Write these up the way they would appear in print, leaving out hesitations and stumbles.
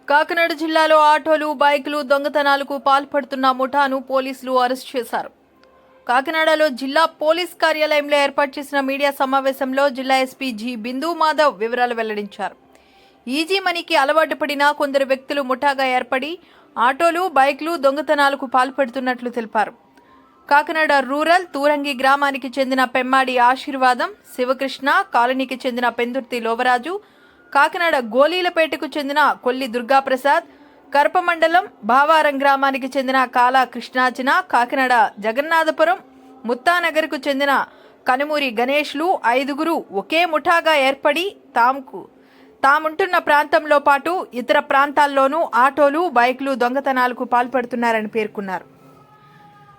కాకినాడ జిల్లాలో ఆటోలు, బైకులు దొంగతనాలకు పాల్పడుతున్న ముఠాను పోలీసులు అరెస్ట్ చేశారు. కాకినాడలో జిల్లా పోలీస్ కార్యాలయంలో ఏర్పాటు చేసిన మీడియా సమావేశంలో జిల్లా ఎస్పీ జి బిందు మాధవ్ వివరాలు వెల్లడించారు. ఈజీ మనీకి అలవాటు పడిన కొందరు వ్యక్తులు ముఠాగా ఏర్పడి ఆటోలు, బైకులు దొంగతనాలకు పాల్పడుతున్నట్లు తెలిపారు. కాకినాడ రూరల్ తూరంగి గ్రామానికి చెందిన పెమ్మాడి ఆశీర్వాదం, శివకృష్ణ కాలనీకి చెందిన పెందుర్తి లోవరాజు, కాకినాడ గోలీలపేటకు చెందిన కొల్లి దుర్గాప్రసాద్, కరప మండలం భావారం గ్రామానికి చెందిన కాలా కృష్ణార్జున, కాకినాడ జగన్నాథపురం ముత్తానగర్కు చెందిన కనుమూరి గణేష్లు 5గురు ఒకే ముఠాగా ఏర్పడి తాముంటున్న ప్రాంతంలో పాటు ఇతర ప్రాంతాల్లోనూ ఆటోలు, బైకులు దొంగతనాలకు పాల్పడుతున్నారని పేర్కొన్నారు.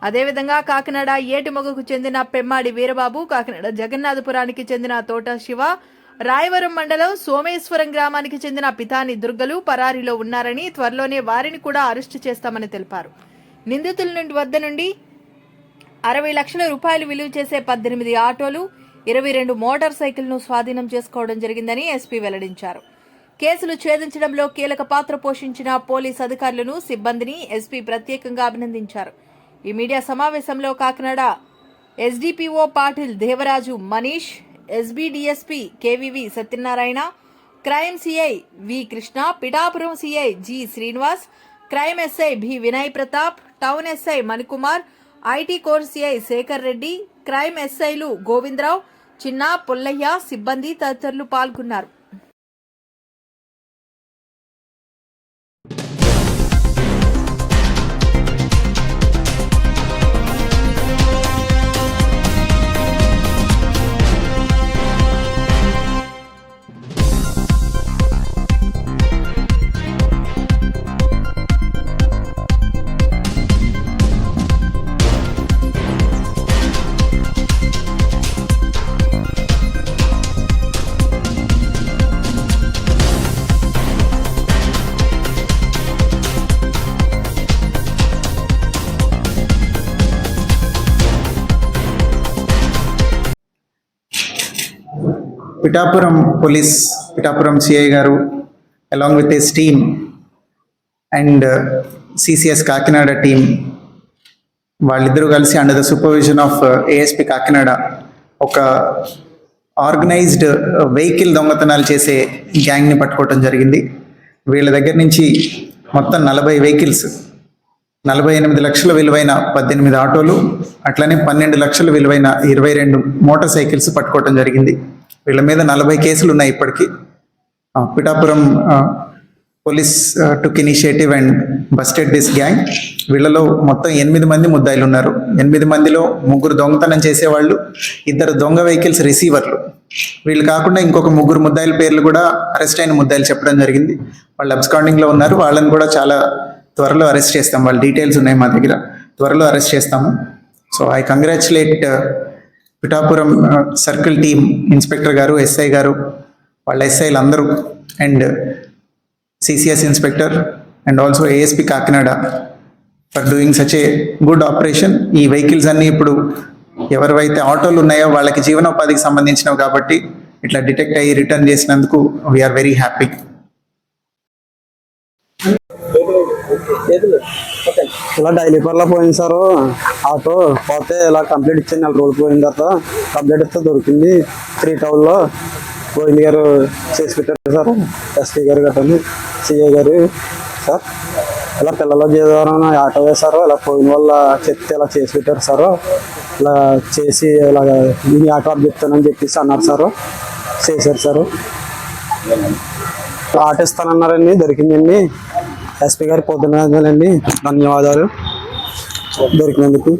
అదేవిధంగా కాకినాడ ఏటిమొగకు చెందిన పెమ్మాడి వీరబాబు, కాకినాడ జగన్నాథపురానికి చెందిన తోట శివ, రాయవరం మండలం సోమేశ్వరం గ్రామానికి చెందిన పితాని దుర్గలు పరారీలో ఉన్నారని, త్వరలోనే వారిని కూడా అరెస్టు చేస్తామని తెలిపారు. నిందితుల వద్ద నుండి 60 లక్షల రూపాయలు విలువ చేసే 18 ఆటోలు, 22 మోటార్ సైకిల్ను స్వాధీనం చేసుకోవడం జరిగిందని ఎస్పీ వెల్లడించారు. కేసులు ఛేదించడంలో కీలక పాత్ర పోషించిన పోలీస్ అధికారులను, సిబ్బందిని ఎస్పీ ప్రత్యేకంగా అభినందించారు. ఈ మీడియా సమావేశంలో Kakinada SDPO Patil Devaraju Manish, SB DSP KVV Satyanarayana, crime CI V Krishna, Pithapuram CI G Srinivas, crime SI B Vinay Pratap, town SI Manikumar, IT core CI Shekar Reddy, crime ఎస్ఐలు గోవిందరావు, చిన్న పుల్లయ్య, సిబ్బంది తదితరులు పాల్గొన్నారు. పిఠాపురం పోలీస్, పిఠాపురం సిఐ గారు along with his team and CCS Kakinada team వాళ్ళిద్దరూ కలిసి under the supervision of ASP Kakinada ఒక organised vehicle దొంగతనాలు చేసే గ్యాంగ్ని పట్టుకోవటం జరిగింది. వీళ్ళ దగ్గర నుంచి మొత్తం 40 వెహికల్స్, 48 లక్షల విలువైన 18 ఆటోలు, అట్లనే 12 లక్షల విలువైన 22 మోటార్ సైకిల్స్ పట్టుకోవటం జరిగింది. వీళ్ళ మీద 40 కేసులు ఉన్నాయి ఇప్పటికీ. Pithapuram police took initiative and busted this gang. వీళ్ళలో మొత్తం 8 మంది ముద్దాయిలు ఉన్నారు. 8 మందిలో 3 దొంగతనం చేసేవాళ్ళు, 2 దొంగ వెహికల్స్ రిసీవర్లు. వీళ్ళు కాకుండా ఇంకొక 3 ముద్దాయిల పేర్లు కూడా అరెస్ట్ అయిన ముద్దాయిలు చెప్పడం జరిగింది. వాళ్ళు అబ్స్కాండింగ్లో ఉన్నారు. వాళ్ళని కూడా చాలా త్వరలో అరెస్ట్ చేస్తాం. వాళ్ళ డీటెయిల్స్ ఉన్నాయి మా దగ్గర, త్వరలో అరెస్ట్ చేస్తాము. So I congratulate Pithapuram circle team, inspector గారు, ఎస్ఐ గారు, వాళ్ళ ఎస్ఐలు అందరూ, and CCS inspector and also ASP Kakinada for doing such a good operation. ఈ వెహికల్స్ అన్నీ ఇప్పుడు ఎవరివైతే ఆటోలు ఉన్నాయో వాళ్ళకి జీవనోపాధికి సంబంధించినవి కాబట్టి ఇట్లా డిటెక్ట్ అయ్యి రిటర్న్ చేసినందుకు వీఆర్ వెరీ హ్యాపీ. ఇలా డైలీ పర్లో పోయింది సార్. ఆటో పోతే ఇలా కంప్లీట్ ఇచ్చింది. 4 రోజులు పోయిన తర్వాత కంప్లీట్ ఇస్తే దొరికింది. 3 టౌన్లో గోవింద్ గారు చేసి పెట్టారు సార్. ఎస్పీ గారు గట్టని, సిఐ గారు సార్. ఇలా పిల్లల జీవితం ఆటో వేశారు. ఇలా పోయిన వల్ల చెప్తే ఇలా చేసి పెట్టారు సార్. ఇలా చేసి ఇలాగ మీ ఆటో అప్ చెప్తానని చెప్పేసి అన్నారు సార్. చేశారు సార్. ఆటో ఇస్తానన్నారండి, దొరికిందండి. ఎస్పీ గారి పొద్దునండి, ధన్యవాదాలు దొరికినందుకు.